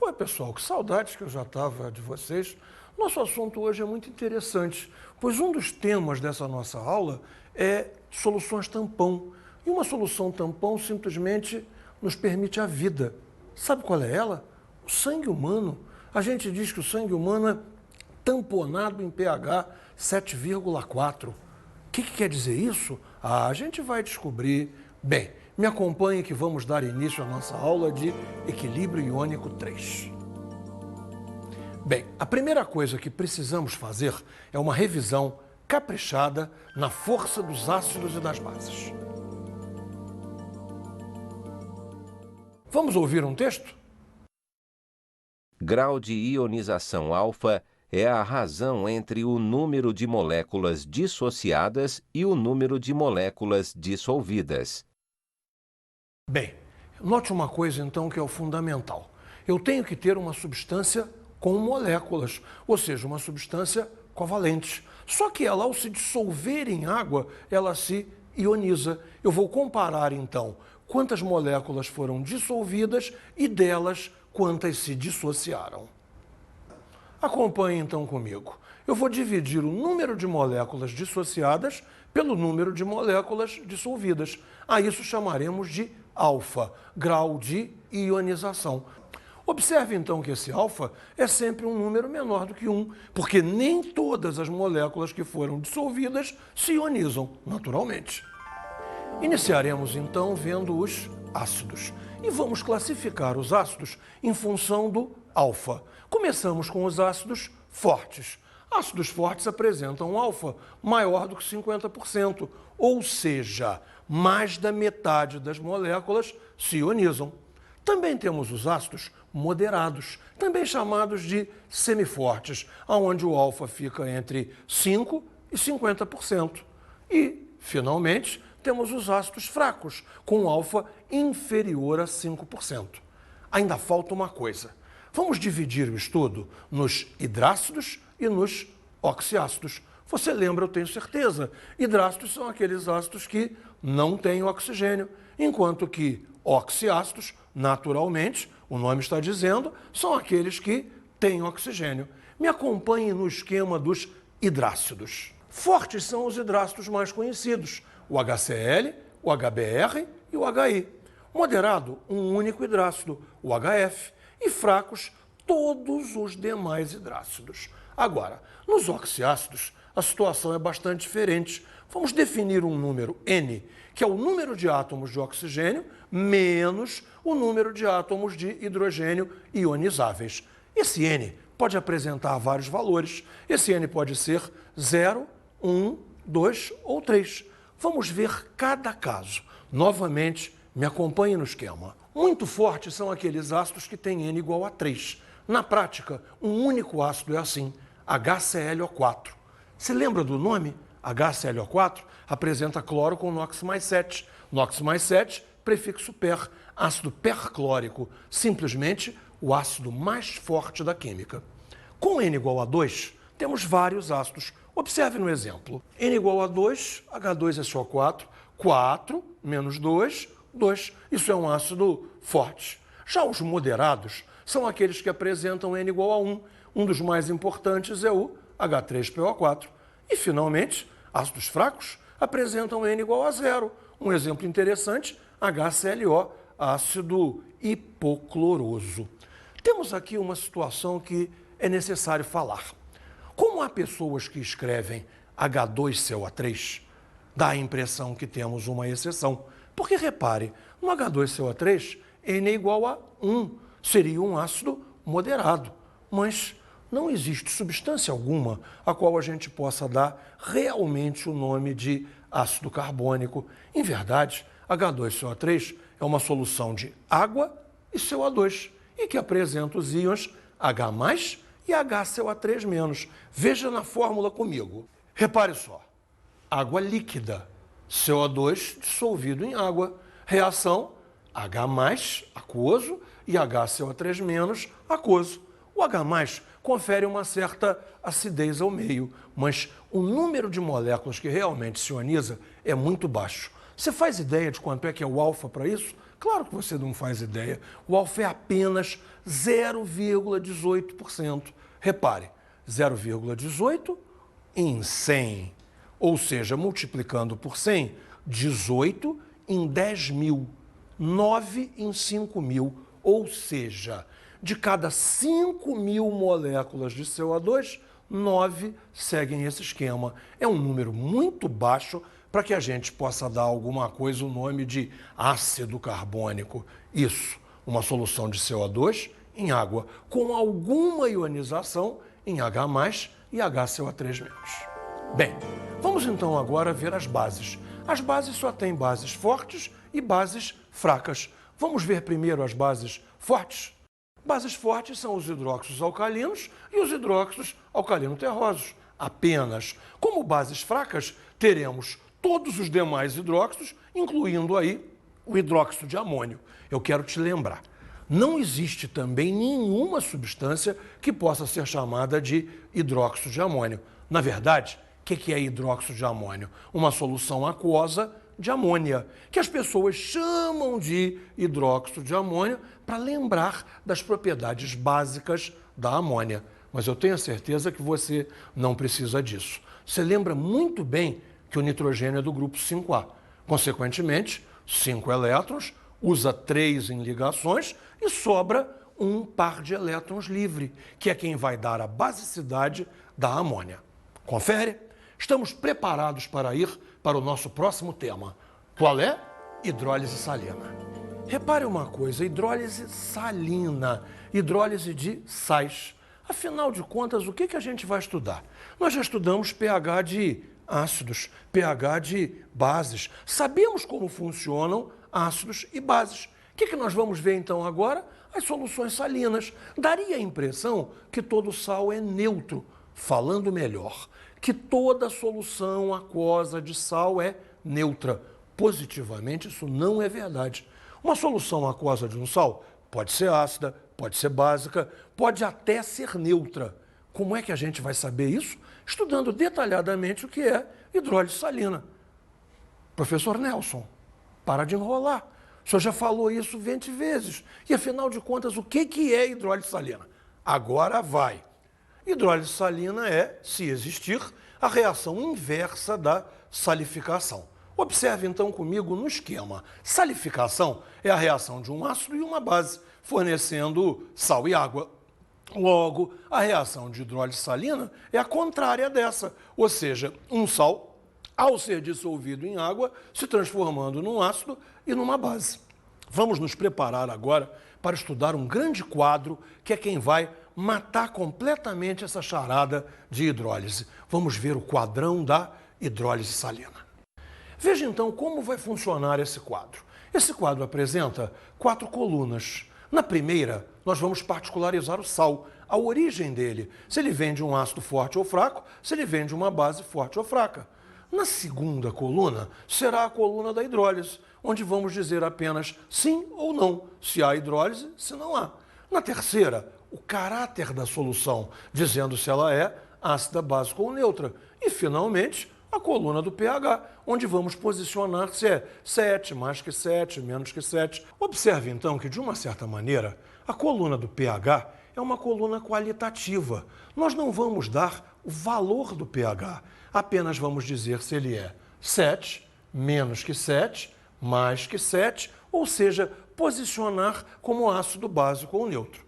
Oi, pessoal, que saudades que eu já estava de vocês. Nosso assunto hoje é muito interessante, pois um dos temas dessa nossa aula é soluções tampão. E uma solução tampão simplesmente nos permite a vida. Sabe qual é ela? O sangue humano. A gente diz que o sangue humano é tamponado em pH 7,4. O que quer dizer isso? A gente vai descobrir. Bem, me acompanhe que vamos dar início à nossa aula de equilíbrio iônico 3. Bem, a primeira coisa que precisamos fazer é uma revisão caprichada na força dos ácidos e das bases. Vamos ouvir um texto? Grau de ionização alfa é a razão entre o número de moléculas dissociadas e o número de moléculas dissolvidas. Bem, note uma coisa então que é o fundamental. Eu tenho que ter uma substância com moléculas, ou seja, uma substância covalente. Só que ela, ao se dissolver em água, ela se ioniza. Eu vou comparar então quantas moléculas foram dissolvidas e delas quantas se dissociaram. Acompanhe então comigo. Eu vou dividir o número de moléculas dissociadas pelo número de moléculas dissolvidas. A isso chamaremos de alfa, grau de ionização. Observe então que esse alfa é sempre um número menor do que 1, porque nem todas as moléculas que foram dissolvidas se ionizam, naturalmente. Iniciaremos então vendo os ácidos. E vamos classificar os ácidos em função do alfa. Começamos com os ácidos fortes. Ácidos fortes apresentam um alfa maior do que 50%, ou seja, mais da metade das moléculas se ionizam. Também temos os ácidos moderados, também chamados de semifortes, onde o alfa fica entre 5% e 50%. E, finalmente, temos os ácidos fracos, com alfa inferior a 5%. Ainda falta uma coisa. Vamos dividir o estudo nos hidrácidos e nos oxiácidos. Você lembra, eu tenho certeza, hidrácidos são aqueles ácidos que não têm oxigênio, enquanto que oxiácidos, naturalmente, o nome está dizendo, são aqueles que têm oxigênio. Me acompanhe no esquema dos hidrácidos. Fortes são os hidrácidos mais conhecidos, o HCl, o HBr e o HI. Moderado, um único hidrácido, o HF. E fracos, todos os demais hidrácidos. Agora, nos oxiácidos, a situação é bastante diferente. Vamos definir um número N, que é o número de átomos de oxigênio menos o número de átomos de hidrogênio ionizáveis. Esse N pode apresentar vários valores. Esse N pode ser 0, 1, 2 ou 3. Vamos ver cada caso. Novamente, me acompanhe no esquema. Muito fortes são aqueles ácidos que têm N igual a 3. Na prática, um único ácido é assim, HClO4. Se lembra do nome? HClO4 apresenta cloro com NOx mais 7. NOx mais 7, prefixo per, ácido perclórico, simplesmente o ácido mais forte da química. Com N igual a 2, temos vários ácidos. Observe no exemplo. N igual a 2, H2SO4, 4 menos 2, 2. Isso é um ácido forte. Já os moderados são aqueles que apresentam N igual a 1. Um dos mais importantes é o H3PO4. E, finalmente, ácidos fracos apresentam N igual a 0. Um exemplo interessante, HClO, ácido hipocloroso. Temos aqui uma situação que é necessário falar. Como há pessoas que escrevem H2CO3, dá a impressão que temos uma exceção. Porque, repare, no H2CO3, N é igual a 1. Seria um ácido moderado. Mas não existe substância alguma a qual a gente possa dar realmente o nome de ácido carbônico. Em verdade, H2CO3 é uma solução de água e CO2 e que apresenta os íons H+, e HCO3-. Veja na fórmula comigo. Repare só. Água líquida, CO2 dissolvido em água. Reação H+, aquoso, e HCO3- aquoso. O H+ confere uma certa acidez ao meio, mas o número de moléculas que realmente se ioniza é muito baixo. Você faz ideia de quanto é que é o alfa para isso? Claro que você não faz ideia. O alfa é apenas 0,18%. Repare, 0,18 em 100. Ou seja, multiplicando por 100, 18 em 10 mil, 9 em 5 mil. Ou seja, de cada 5 mil moléculas de CO2, 9 seguem esse esquema. É um número muito baixo para que a gente possa dar alguma coisa o nome de ácido carbônico. Isso, uma solução de CO2 em água, com alguma ionização em H+, e HCO3-. Bem, vamos então agora ver as bases. As bases só têm bases fortes e bases fracas. Vamos ver primeiro as bases fortes? Bases fortes são os hidróxidos alcalinos e os hidróxidos alcalino-terrosos. Apenas. Como bases fracas, teremos todos os demais hidróxidos, incluindo aí o hidróxido de amônio. Eu quero te lembrar, não existe também nenhuma substância que possa ser chamada de hidróxido de amônio. Na verdade, o que é hidróxido de amônio? Uma solução aquosa de amônia, que as pessoas chamam de hidróxido de amônio para lembrar das propriedades básicas da amônia. Mas eu tenho a certeza que você não precisa disso. Você lembra muito bem que o nitrogênio é do grupo 5A. Consequentemente, 5 elétrons, usa 3 em ligações e sobra um par de elétrons livre, que é quem vai dar a basicidade da amônia. Confere? Estamos preparados para ir para o nosso próximo tema. Qual é? Hidrólise salina. Repare uma coisa, hidrólise salina, hidrólise de sais. Afinal de contas, o que a gente vai estudar? Nós já estudamos pH de ácidos, pH de bases. Sabemos como funcionam ácidos e bases. O que nós vamos ver então agora? As soluções salinas. Daria a impressão que todo sal é neutro. Falando melhor, que toda solução aquosa de sal é neutra. Positivamente, isso não é verdade. Uma solução aquosa de um sal pode ser ácida, pode ser básica, pode até ser neutra. Como é que a gente vai saber isso? Estudando detalhadamente o que é hidrólise salina. Professor Nelson, para de enrolar. O senhor já falou isso 20 vezes. E, afinal de contas, o que é hidrólise salina? Agora vai. Hidrólise salina é, se existir, a reação inversa da salificação. Observe então comigo no esquema. Salificação é a reação de um ácido e uma base, fornecendo sal e água. Logo, a reação de hidrólise salina é a contrária dessa, ou seja, um sal, ao ser dissolvido em água, se transformando num ácido e numa base. Vamos nos preparar agora para estudar um grande quadro que é quem vai matar completamente essa charada de hidrólise. Vamos ver o quadrão da hidrólise salina. Veja então como vai funcionar esse quadro. Esse quadro apresenta 4 colunas. Na primeira, nós vamos particularizar o sal, a origem dele, se ele vem de um ácido forte ou fraco, se ele vem de uma base forte ou fraca. Na segunda coluna, será a coluna da hidrólise, onde vamos dizer apenas sim ou não, se há hidrólise, se não há. Na terceira, o caráter da solução, dizendo se ela é ácida, básica ou neutra. E, finalmente, a coluna do pH, onde vamos posicionar se é 7, mais que 7, menos que 7. Observe, então, que, de uma certa maneira, a coluna do pH é uma coluna qualitativa. Nós não vamos dar o valor do pH, apenas vamos dizer se ele é 7, menos que 7, mais que 7, ou seja, posicionar como ácido, básico ou neutro.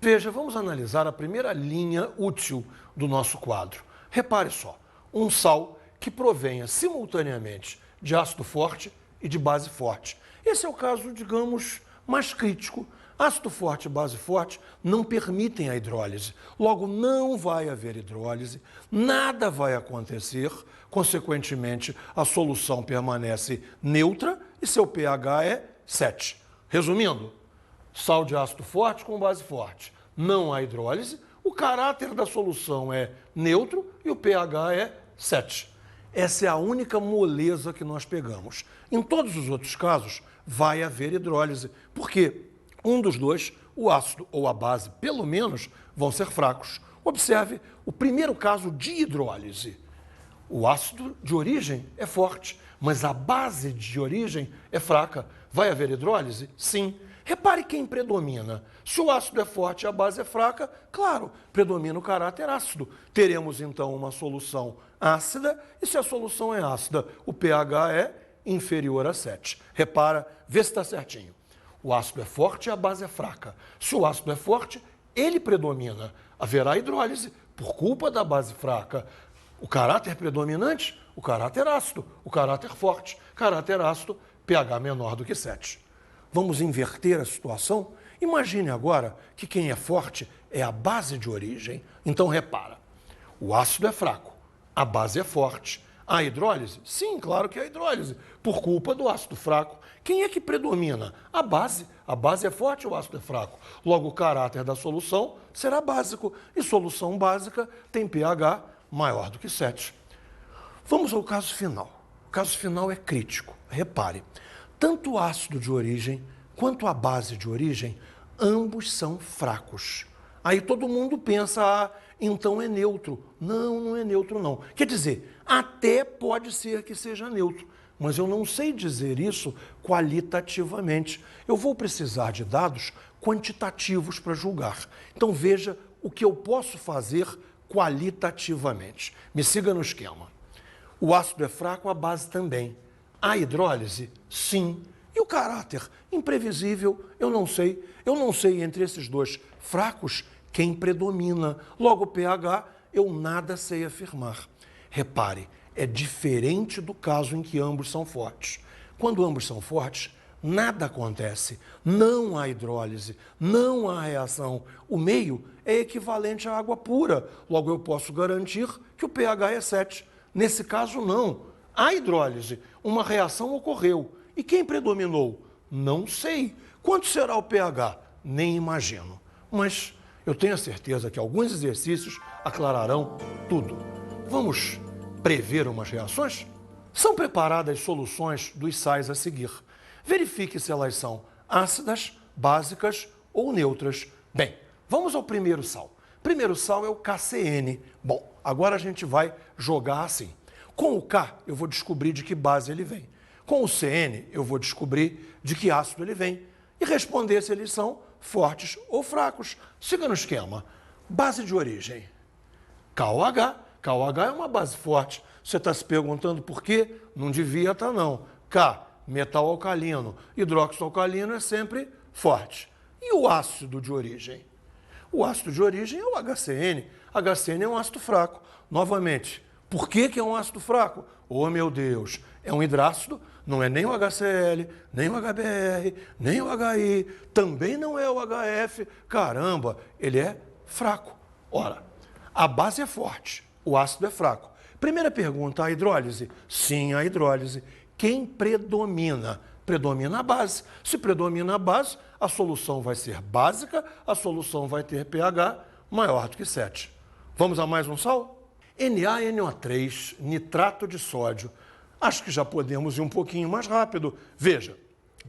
Veja, vamos analisar a primeira linha útil do nosso quadro. Repare só, um sal que provenha simultaneamente de ácido forte e de base forte. Esse é o caso, digamos, mais crítico. Ácido forte e base forte não permitem a hidrólise. Logo, não vai haver hidrólise, nada vai acontecer, consequentemente, a solução permanece neutra e seu pH é 7. Resumindo, sal de ácido forte com base forte. Não há hidrólise, o caráter da solução é neutro e o pH é 7. Essa é a única moleza que nós pegamos. Em todos os outros casos, vai haver hidrólise, porque um dos dois, o ácido ou a base, pelo menos, vão ser fracos. Observe o primeiro caso de hidrólise. O ácido de origem é forte, mas a base de origem é fraca. Vai haver hidrólise? Sim. Repare quem predomina. Se o ácido é forte e a base é fraca, claro, predomina o caráter ácido. Teremos então uma solução ácida, e se a solução é ácida, o pH é inferior a 7. Repara, vê se está certinho. O ácido é forte e a base é fraca. Se o ácido é forte, ele predomina. Haverá hidrólise por culpa da base fraca. O caráter predominante, o caráter ácido. O caráter forte, caráter ácido, pH menor do que 7. Vamos inverter a situação? Imagine agora que quem é forte é a base de origem. Então repara, o ácido é fraco, a base é forte. Há hidrólise? Sim, claro que há hidrólise, por culpa do ácido fraco. Quem é que predomina? A base. A base é forte, o ácido é fraco. Logo, o caráter da solução será básico. E solução básica tem pH maior do que 7. Vamos ao caso final. O caso final é crítico. Repare, tanto o ácido de origem quanto a base de origem, ambos são fracos. Aí todo mundo pensa, então é neutro. Não, não é neutro não. Quer dizer, até pode ser que seja neutro, mas eu não sei dizer isso qualitativamente. Eu vou precisar de dados quantitativos para julgar. Então veja o que eu posso fazer qualitativamente. Me siga no esquema. O ácido é fraco, a base também. A hidrólise? Sim. E o caráter? Imprevisível, eu não sei. Eu não sei entre esses dois fracos quem predomina. Logo, pH, eu nada sei afirmar. Repare, é diferente do caso em que ambos são fortes. Quando ambos são fortes, nada acontece. Não há hidrólise, não há reação. O meio é equivalente à água pura. Logo, eu posso garantir que o pH é 7. Nesse caso, não. Há hidrólise, uma reação ocorreu. E quem predominou? Não sei. Quanto será o pH? Nem imagino. Mas eu tenho a certeza que alguns exercícios aclararão tudo. Vamos prever umas reações? São preparadas soluções dos sais a seguir. Verifique se elas são ácidas, básicas ou neutras. Bem, vamos ao primeiro sal. O primeiro sal é o KCN. Bom, agora a gente vai jogar assim. Com o K, eu vou descobrir de que base ele vem. Com o CN, eu vou descobrir de que ácido ele vem. E responder se eles são fortes ou fracos. Siga no esquema. Base de origem. KOH. KOH é uma base forte. Você está se perguntando por quê? Não devia estar, não. K, metal alcalino. Hidróxido alcalino é sempre forte. E o ácido de origem? O ácido de origem é o HCN. HCN é um ácido fraco. Novamente, por que é um ácido fraco? Oh, meu Deus, é um hidrácido, não é nem o HCl, nem o HBr, nem o HI, também não é o HF. Caramba, ele é fraco. Ora, a base é forte, o ácido é fraco. Primeira pergunta, a hidrólise? Sim, a hidrólise. Quem predomina? Predomina a base. Se predomina a base, a solução vai ser básica, a solução vai ter pH maior do que 7. Vamos a mais um sal? NaNO3, nitrato de sódio. Acho que já podemos ir um pouquinho mais rápido. Veja,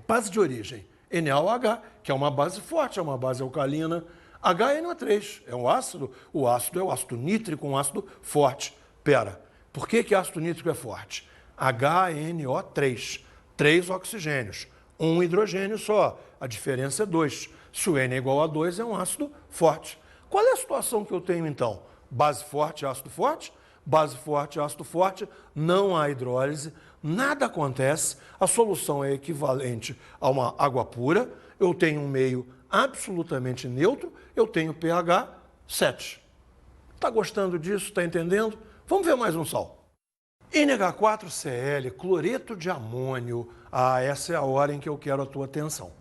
base de origem, NaOH, que é uma base forte, é uma base alcalina. HNO3 é um ácido, o ácido é o ácido nítrico, um ácido forte. Pera, por que ácido nítrico é forte? HNO3, 3 oxigênios, um hidrogênio só, a diferença é 2. Se o N é igual a 2, é um ácido forte. Qual é a situação que eu tenho então? Base forte, ácido forte, base forte, ácido forte, não há hidrólise, nada acontece, a solução é equivalente a uma água pura, eu tenho um meio absolutamente neutro, eu tenho pH 7. Está gostando disso? Está entendendo? Vamos ver mais um sal. NH4Cl, cloreto de amônio. Essa é a hora em que eu quero a tua atenção.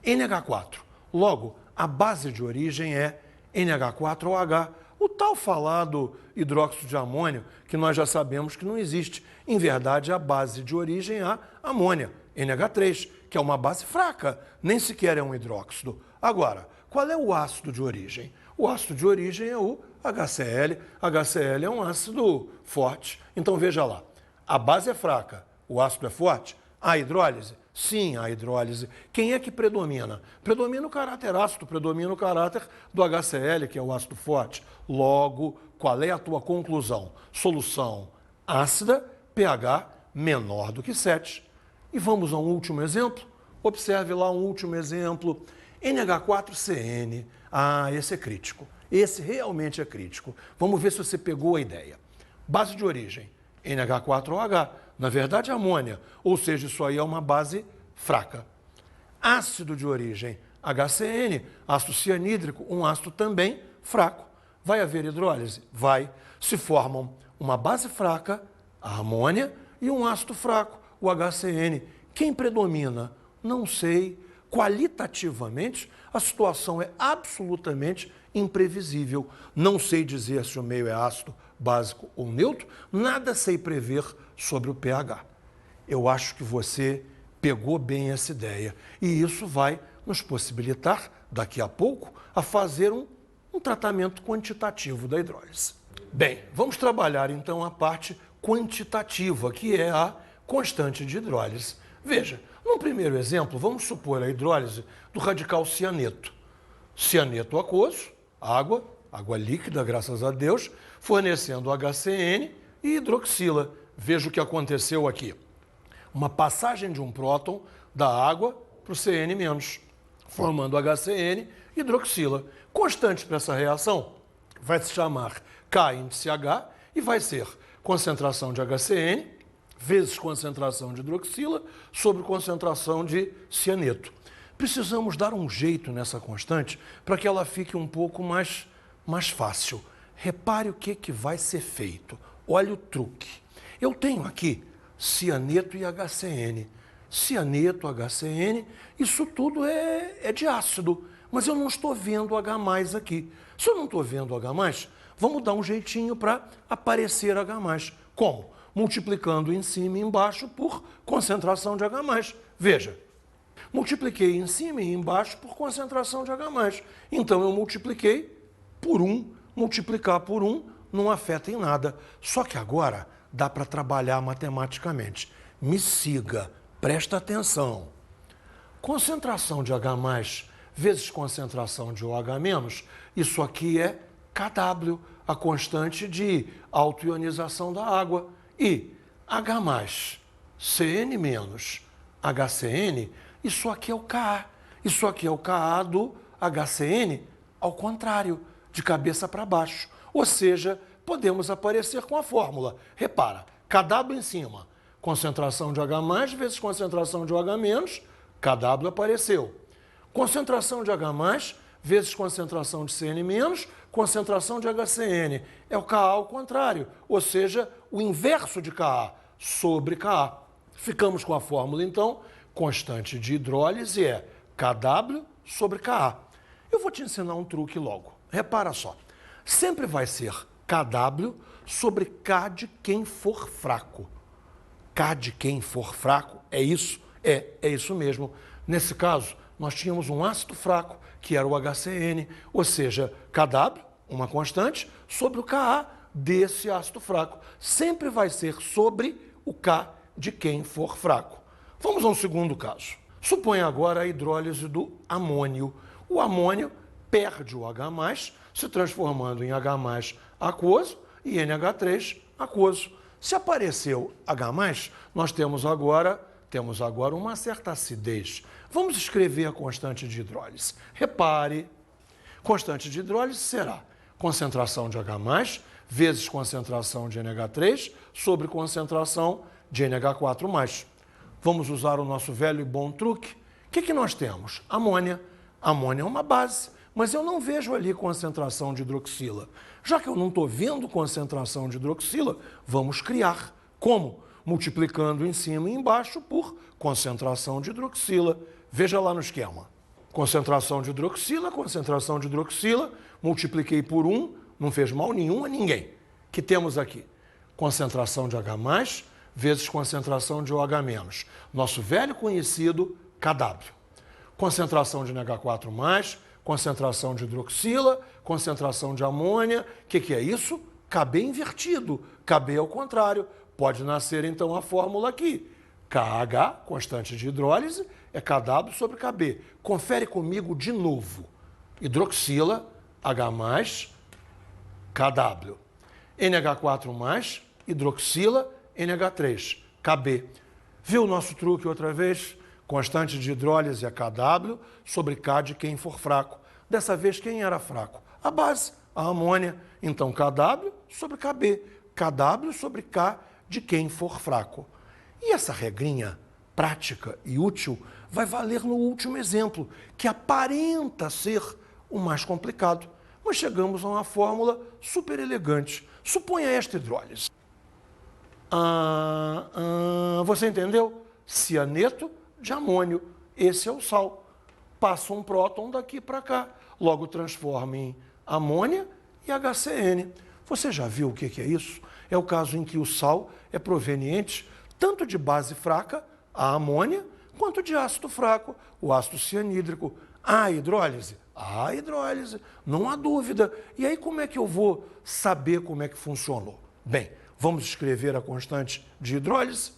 NH4. Logo, a base de origem é NH4OH. O tal falado hidróxido de amônio, que nós já sabemos que não existe. Em verdade, a base de origem é a amônia, NH3, que é uma base fraca, nem sequer é um hidróxido. Agora, qual é o ácido de origem? O ácido de origem é o HCl. HCl é um ácido forte. Então, veja lá, a base é fraca, o ácido é forte. A hidrólise? Sim, a hidrólise. Quem é que predomina? Predomina o caráter ácido, predomina o caráter do HCl, que é o ácido forte. Logo, qual é a tua conclusão? Solução ácida, pH menor do que 7. E vamos a um último exemplo. Observe lá um último exemplo. NH4CN. Ah, esse é crítico. Esse realmente é crítico. Vamos ver se você pegou a ideia. Base de origem, NH4OH. Na verdade, amônia. Ou seja, isso aí é uma base fraca. Ácido de origem, HCN. Ácido cianídrico, um ácido também fraco. Vai haver hidrólise? Vai. Se formam uma base fraca, a amônia, e um ácido fraco, o HCN. Quem predomina? Não sei. Qualitativamente, a situação é absolutamente imprevisível. Não sei dizer se o meio é ácido, básico ou neutro, nada sei prever sobre o pH. Eu acho que você pegou bem essa ideia e isso vai nos possibilitar, daqui a pouco, a fazer um tratamento quantitativo da hidrólise. Bem, vamos trabalhar então a parte quantitativa, que é a constante de hidrólise. Veja, no primeiro exemplo, vamos supor a hidrólise do radical cianeto. Cianeto aquoso, água líquida, graças a Deus, fornecendo HCN e hidroxila. Veja o que aconteceu aqui. Uma passagem de um próton da água para o CN-, formando HCN e hidroxila. Constante para essa reação vai se chamar K índice H e vai ser concentração de HCN vezes concentração de hidroxila sobre concentração de cianeto. Precisamos dar um jeito nessa constante para que ela fique um pouco mais fácil. Repare o que vai ser feito. Olha o truque. Eu tenho aqui cianeto e HCN. Cianeto, HCN, isso tudo é de ácido, mas eu não estou vendo H+ aqui. Se eu não estou vendo H+, vamos dar um jeitinho para aparecer H+. Como? Multiplicando em cima e embaixo por concentração de H+. Veja, multipliquei em cima e embaixo por concentração de H+. Então eu multipliquei por 1. Multiplicar por 1 não afeta em nada. Só que agora dá para trabalhar matematicamente. Me siga, presta atenção. Concentração de H+ vezes concentração de OH-, isso aqui é Kw, a constante de autoionização da água. E H+, Cn- HCN, isso aqui é o Ka. Isso aqui é o Ka do HCN ao contrário, de cabeça para baixo. Ou seja, podemos aparecer com a fórmula. Repara, Kw em cima, concentração de H+ vezes concentração de OH-, Kw apareceu. Concentração de H+ vezes concentração de Cn-, concentração de HCN. É o Ka ao contrário, ou seja, o inverso de Ka sobre Ka. Ficamos com a fórmula, então, constante de hidrólise é Kw sobre Ka. Eu vou te ensinar um truque logo. Repara só, sempre vai ser Kw sobre K de quem for fraco. K de quem for fraco, é isso? É isso mesmo. Nesse caso, nós tínhamos um ácido fraco, que era o HCN, ou seja, Kw, uma constante, sobre o Ka desse ácido fraco. Sempre vai ser sobre o K de quem for fraco. Vamos a um segundo caso. Suponha agora a hidrólise do amônio. O amônio perde o H+, se transformando em H+ aquoso e NH3 aquoso. Se apareceu H+, nós temos agora uma certa acidez. Vamos escrever a constante de hidrólise. Repare, constante de hidrólise será concentração de H+ vezes concentração de NH3 sobre concentração de NH4+. Vamos usar o nosso velho e bom truque. O que nós temos? Amônia. Amônia é uma base, mas eu não vejo ali concentração de hidroxila. Já que eu não estou vendo concentração de hidroxila, vamos criar. Como? Multiplicando em cima e embaixo por concentração de hidroxila. Veja lá no esquema. Concentração de hidroxila, multipliquei por 1, não fez mal nenhum a ninguém. Que temos aqui? Concentração de H+ vezes concentração de OH-. Nosso velho conhecido Kw. Concentração de NH4+, concentração de hidroxila, concentração de amônia. O que é isso? Kb invertido. Kb ao contrário. Pode nascer, então, a fórmula aqui. KH, constante de hidrólise, é Kw sobre Kb. Confere comigo de novo. Hidroxila, H+, Kw. NH4+, hidroxila, NH3, Kb. Viu o nosso truque outra vez? Constante de hidrólise é KW sobre K de quem for fraco. Dessa vez, quem era fraco? A base, a amônia. Então, KW sobre KB. KW sobre K de quem for fraco. E essa regrinha prática e útil vai valer no último exemplo, que aparenta ser o mais complicado. Mas chegamos a uma fórmula super elegante. Suponha esta hidrólise. Você entendeu? Cianeto de amônio. Esse é o sal. Passa um próton daqui para cá. Logo transforma em amônia e HCN. Você já viu o que é isso? É o caso em que o sal é proveniente tanto de base fraca, a amônia, quanto de ácido fraco, o ácido cianídrico. A hidrólise? A hidrólise, não há dúvida. E aí como é que eu vou saber como é que funcionou? Bem, vamos escrever a constante de hidrólise.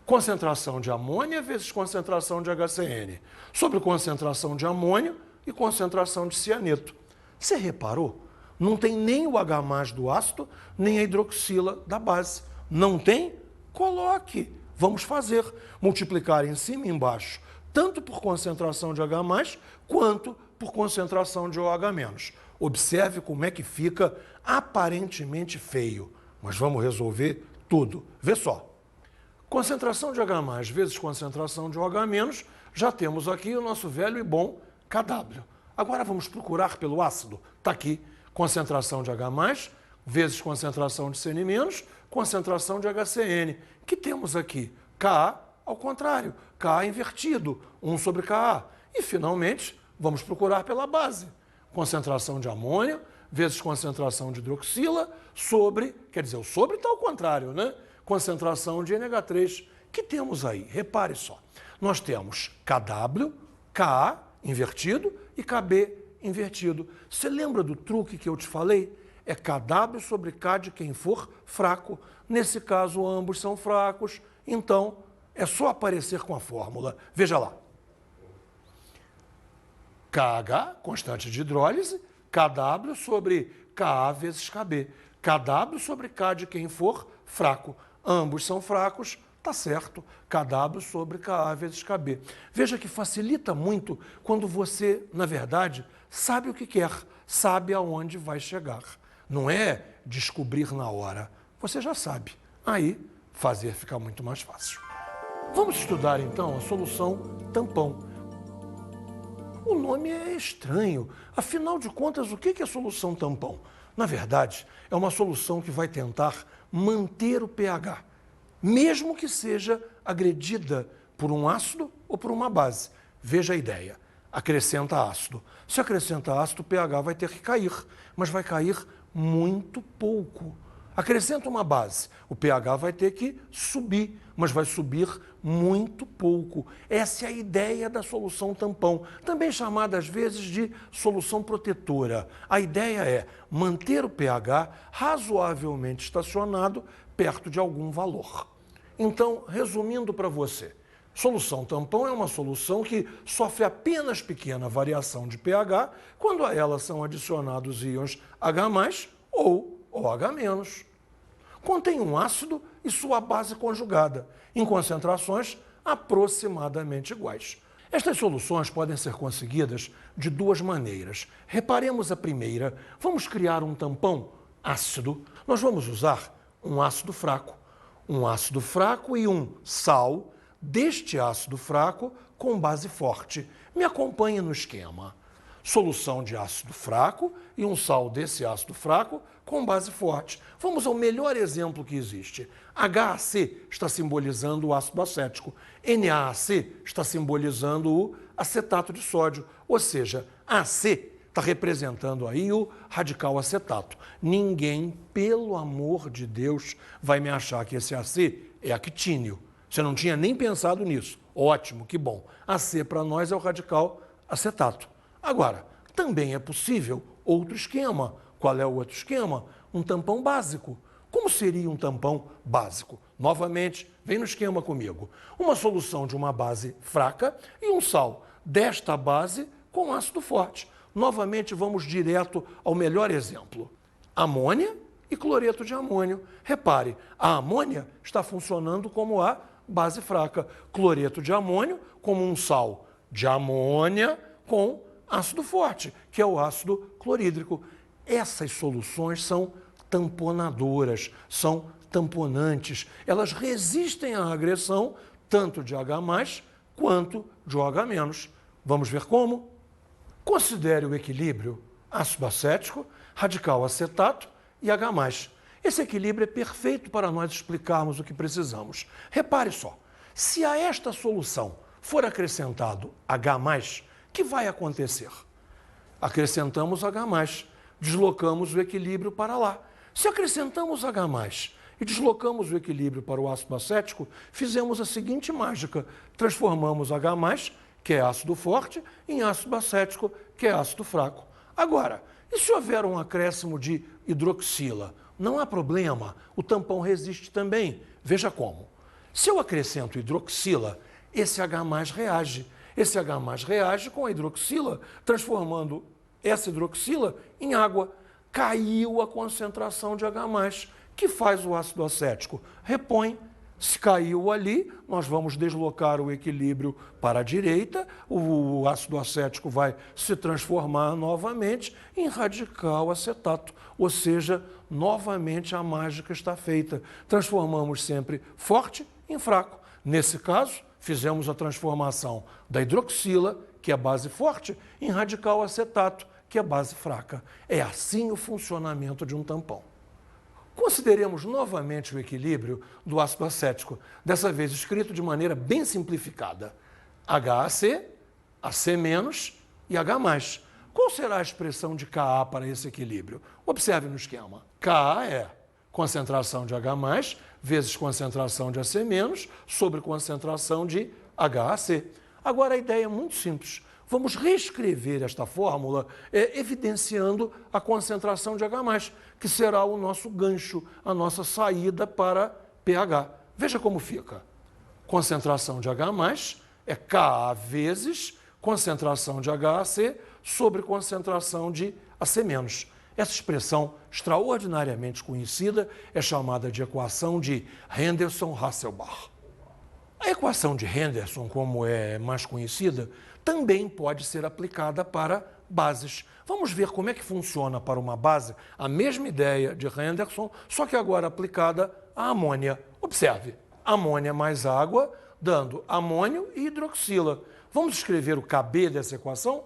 Concentração de amônia vezes concentração de HCN, sobre concentração de amônio e concentração de cianeto. Você reparou? Não tem nem o H+ do ácido, nem a hidroxila da base. Não tem? Coloque. Vamos fazer. Multiplicar em cima e embaixo, tanto por concentração de H+, quanto por concentração de OH-. Observe como é que fica aparentemente feio. Mas vamos resolver tudo. Vê só. Concentração de H+ vezes concentração de OH-, já temos aqui o nosso velho e bom KW. Agora vamos procurar pelo ácido. Está aqui. Concentração de H+, vezes concentração de CN-, concentração de HCN. Que temos aqui? Ka ao contrário. Ka invertido. 1 sobre Ka. E, finalmente, vamos procurar pela base. Concentração de amônio, vezes concentração de hidroxila, sobre... Quer dizer, o sobre está ao contrário, né? Concentração de NH3. Que temos aí? Repare só. Nós temos KW, Ka invertido e KB invertido. Você lembra do truque que eu te falei? É KW sobre K de quem for fraco. Nesse caso, ambos são fracos. Então, é só aparecer com a fórmula. Veja lá. KH, constante de hidrólise, KW sobre Ka vezes KB. KW sobre K de quem for fraco. Ambos são fracos, tá certo. KW sobre Ka vezes KB. Veja que facilita muito quando você, na verdade, sabe o que quer, sabe aonde vai chegar. Não é descobrir na hora, você já sabe. Aí, fazer fica muito mais fácil. Vamos estudar, então, a solução tampão. O nome é estranho. Afinal de contas, o que é solução tampão? Na verdade, é uma solução que vai tentar manter o pH, mesmo que seja agredida por um ácido ou por uma base. Veja a ideia. Acrescenta ácido. Se acrescenta ácido, o pH vai ter que cair, mas vai cair muito pouco. Acrescenta uma base, o pH vai ter que subir, mas vai subir muito pouco. Essa é a ideia da solução tampão, também chamada às vezes de solução protetora. A ideia é manter o pH razoavelmente estacionado perto de algum valor. Então, resumindo para você, solução tampão é uma solução que sofre apenas pequena variação de pH quando a ela são adicionados íons H+ ou OH-. Contém um ácido e sua base conjugada, em concentrações aproximadamente iguais. Estas soluções podem ser conseguidas de duas maneiras. Reparemos a primeira. Vamos criar um tampão ácido. Nós vamos usar um ácido fraco. Um ácido fraco e um sal deste ácido fraco com base forte. Me acompanhe no esquema. Solução de ácido fraco e um sal desse ácido fraco com base forte. Vamos ao melhor exemplo que existe. HAC está simbolizando o ácido acético. NaAC está simbolizando o acetato de sódio. Ou seja, AC está representando aí o radical acetato. Ninguém, pelo amor de Deus, vai me achar que esse AC é actínio. Você não tinha nem pensado nisso. Ótimo, que bom. AC para nós é o radical acetato. Agora, também é possível outro esquema. Qual é o outro esquema? Um tampão básico. Como seria um tampão básico? Novamente, vem no esquema comigo. Uma solução de uma base fraca e um sal desta base com ácido forte. Novamente, vamos direto ao melhor exemplo. Amônia e cloreto de amônio. Repare, a amônia está funcionando como a base fraca. Cloreto de amônio como um sal de amônia com ácido forte, que é o ácido clorídrico. Essas soluções são tamponadoras, são tamponantes. Elas resistem à agressão tanto de H+, quanto de OH-. Vamos ver como? Considere o equilíbrio ácido acético, radical acetato e H+. Esse equilíbrio é perfeito para nós explicarmos o que precisamos. Repare só, se a esta solução for acrescentado H+, o que vai acontecer? Acrescentamos H+, deslocamos o equilíbrio para lá. Se acrescentamos H+, e deslocamos o equilíbrio para o ácido acético, fizemos a seguinte mágica: transformamos H+, que é ácido forte, em ácido acético, que é ácido fraco. Agora, e se houver um acréscimo de hidroxila? Não há problema, o tampão resiste também. Veja como. Se eu acrescento hidroxila, esse H+ reage. Esse H+ reage com a hidroxila, transformando essa hidroxila em água. Caiu a concentração de H+. Que faz o ácido acético? Repõe. Se caiu ali, nós vamos deslocar o equilíbrio para a direita, o ácido acético vai se transformar novamente em radical acetato, ou seja, novamente a mágica está feita. Transformamos sempre forte em fraco. Nesse caso, fizemos a transformação da hidroxila, que é base forte, em radical acetato, que é base fraca. É assim o funcionamento de um tampão. Consideremos novamente o equilíbrio do ácido acético, dessa vez escrito de maneira bem simplificada. HAC, AC- e H+. Qual será a expressão de Ka para esse equilíbrio? Observe no esquema. Ka é concentração de H+, vezes concentração de AC- sobre concentração de HAC. Agora a ideia é muito simples. Vamos reescrever esta fórmula evidenciando a concentração de H+, que será o nosso gancho, a nossa saída para pH. Veja como fica. Concentração de H+ é Ka vezes concentração de HAC sobre concentração de AC-. Essa expressão extraordinariamente conhecida é chamada de equação de Henderson-Hasselbalch. A equação de Henderson, como é mais conhecida, também pode ser aplicada para bases. Vamos ver como é que funciona para uma base a mesma ideia de Henderson, só que agora aplicada à amônia. Observe, amônia mais água, dando amônio e hidroxila. Vamos escrever o Kb dessa equação?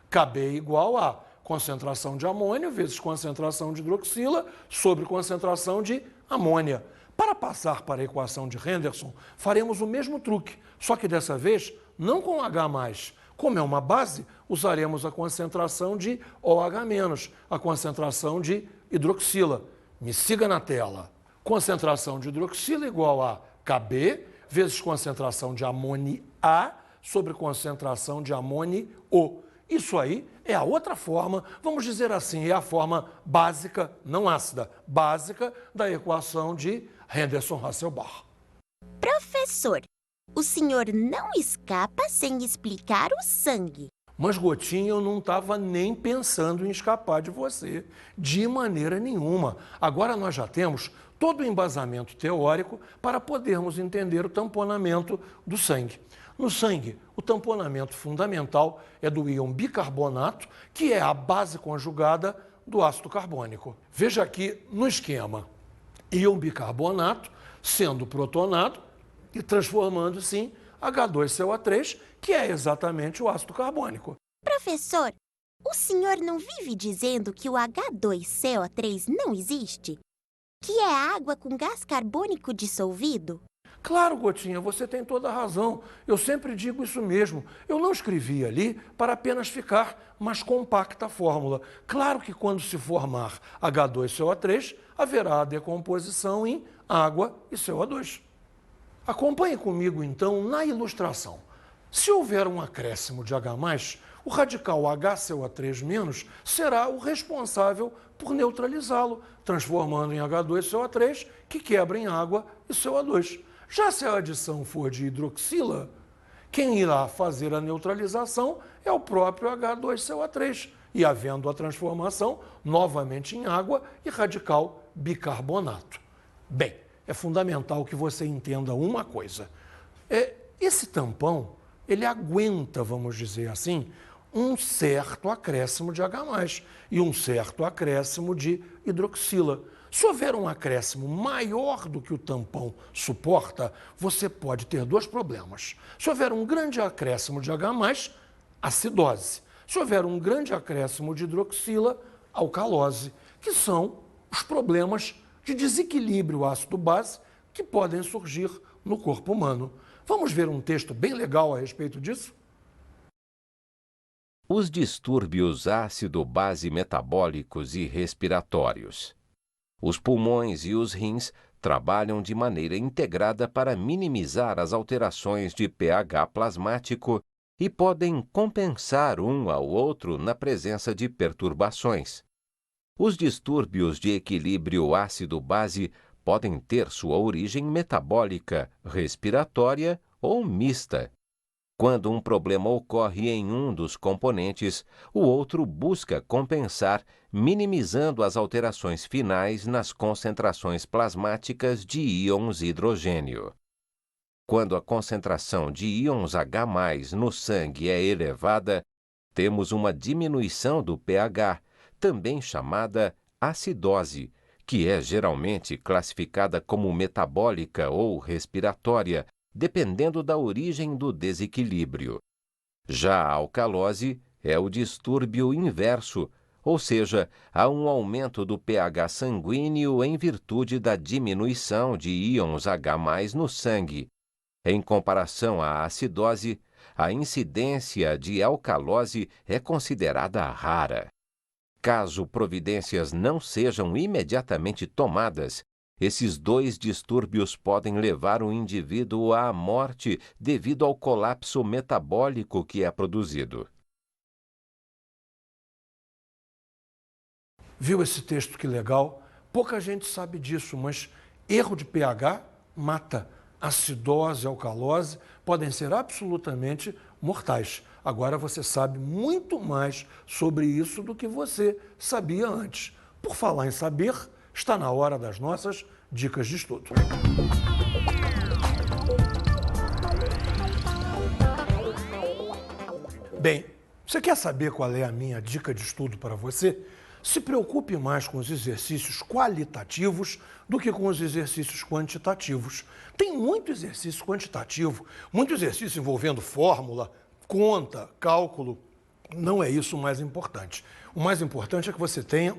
Kb igual a concentração de amônio vezes concentração de hidroxila sobre concentração de amônia. Para passar para a equação de Henderson, faremos o mesmo truque, só que dessa vez não com H+. Como é uma base, usaremos a concentração de OH-, a concentração de hidroxila. Me siga na tela. Concentração de hidroxila igual a Kb vezes concentração de amônio A sobre concentração de amônio O. Isso aí é a outra forma, vamos dizer assim, é a forma básica, não ácida, básica da equação de Henderson-Hasselbalch. Professor, o senhor não escapa sem explicar o sangue. Mas, Gotinha, eu não estava nem pensando em escapar de você, de maneira nenhuma. Agora nós já temos todo o embasamento teórico para podermos entender o tamponamento do sangue. No sangue, o tamponamento fundamental é do íon bicarbonato, que é a base conjugada do ácido carbônico. Veja aqui no esquema, íon bicarbonato sendo protonado e transformando-se em H2CO3, que é exatamente o ácido carbônico. Professor, o senhor não vive dizendo que o H2CO3 não existe? Que é água com gás carbônico dissolvido? Claro, Gotinha, você tem toda a razão. Eu sempre digo isso mesmo. Eu não escrevi ali para apenas ficar mais compacta a fórmula. Claro que quando se formar H2CO3, haverá a decomposição em água e CO2. Acompanhe comigo, então, na ilustração. Se houver um acréscimo de H+, o radical HCO3- será o responsável por neutralizá-lo, transformando em H2CO3, que quebra em água e CO2. Já se a adição for de hidroxila, quem irá fazer a neutralização é o próprio H2CO3, e havendo a transformação novamente em água e radical bicarbonato. Bem, é fundamental que você entenda uma coisa. Esse tampão, ele aguenta, vamos dizer assim, um certo acréscimo de H+, e um certo acréscimo de hidroxila. Se houver um acréscimo maior do que o tampão suporta, você pode ter dois problemas. Se houver um grande acréscimo de H+, acidose. Se houver um grande acréscimo de hidroxila, alcalose, que são os problemas de desequilíbrio ácido-base que podem surgir no corpo humano. Vamos ver um texto bem legal a respeito disso? Os distúrbios ácido-base metabólicos e respiratórios. Os pulmões e os rins trabalham de maneira integrada para minimizar as alterações de pH plasmático e podem compensar um ao outro na presença de perturbações. Os distúrbios de equilíbrio ácido-base podem ter sua origem metabólica, respiratória ou mista. Quando um problema ocorre em um dos componentes, o outro busca compensar, minimizando as alterações finais nas concentrações plasmáticas de íons hidrogênio. Quando a concentração de íons H+ no sangue é elevada, temos uma diminuição do pH, também chamada acidose, que é geralmente classificada como metabólica ou respiratória, dependendo da origem do desequilíbrio. Já a alcalose é o distúrbio inverso, ou seja, há um aumento do pH sanguíneo em virtude da diminuição de íons H+ no sangue. Em comparação à acidose, a incidência de alcalose é considerada rara. Caso providências não sejam imediatamente tomadas, esses dois distúrbios podem levar o indivíduo à morte devido ao colapso metabólico que é produzido. Viu esse texto que legal? Pouca gente sabe disso, mas erro de pH mata. Acidose e alcalose podem ser absolutamente mortais. Agora você sabe muito mais sobre isso do que você sabia antes. Por falar em saber, está na hora das nossas dicas de estudo. Bem, você quer saber qual é a minha dica de estudo para você? Se preocupe mais com os exercícios qualitativos do que com os exercícios quantitativos. Tem muito exercício quantitativo, muito exercício envolvendo fórmula, conta, cálculo. Não é isso o mais importante. O mais importante é que você tenha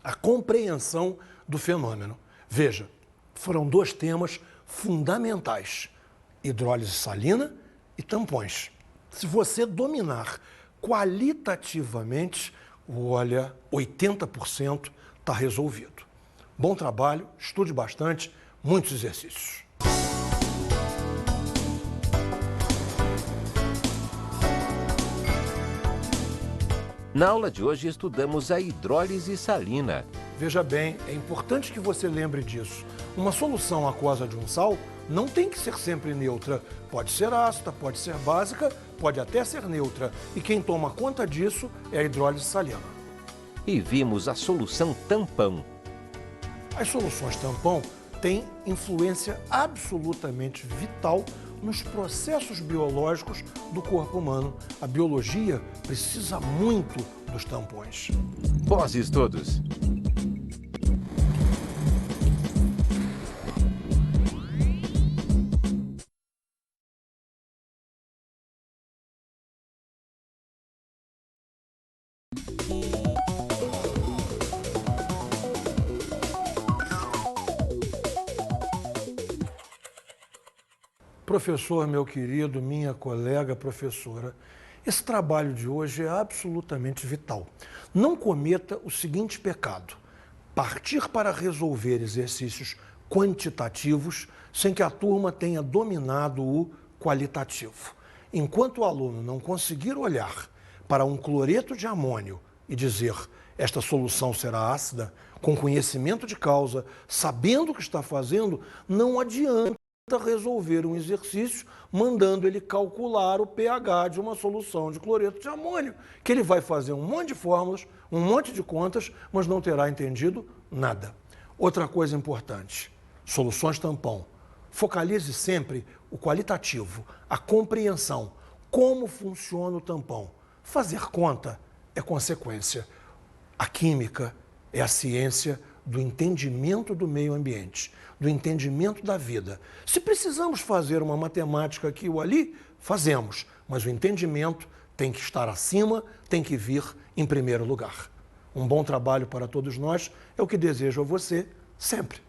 a compreensão do fenômeno. Veja, foram dois temas fundamentais: hidrólise salina e tampões. Se você dominar qualitativamente, olha, 80% está resolvido. Bom trabalho, estude bastante, muitos exercícios. Na aula de hoje estudamos a hidrólise salina. Veja bem, é importante que você lembre disso. Uma solução aquosa de um sal não tem que ser sempre neutra. Pode ser ácida, pode ser básica, pode até ser neutra. E quem toma conta disso é a hidrólise salina. E vimos a solução tampão. As soluções tampão têm influência absolutamente vital nos processos biológicos do corpo humano. A biologia precisa muito dos tampões. Bons estudos! Professor, meu querido, minha colega professora, esse trabalho de hoje é absolutamente vital. Não cometa o seguinte pecado: partir para resolver exercícios quantitativos sem que a turma tenha dominado o qualitativo. Enquanto o aluno não conseguir olhar para um cloreto de amônio e dizer esta solução será ácida, com conhecimento de causa, sabendo o que está fazendo, não adianta resolver um exercício mandando ele calcular o pH de uma solução de cloreto de amônio, que ele vai fazer um monte de fórmulas, um monte de contas, mas não terá entendido nada. Outra coisa importante: soluções tampão. Focalize sempre o qualitativo, a compreensão, como funciona o tampão. Fazer conta é consequência. A química é a ciência do entendimento do meio ambiente, do entendimento da vida. Se precisamos fazer uma matemática aqui ou ali, fazemos, mas o entendimento tem que estar acima, tem que vir em primeiro lugar. Um bom trabalho para todos nós é o que desejo a você sempre.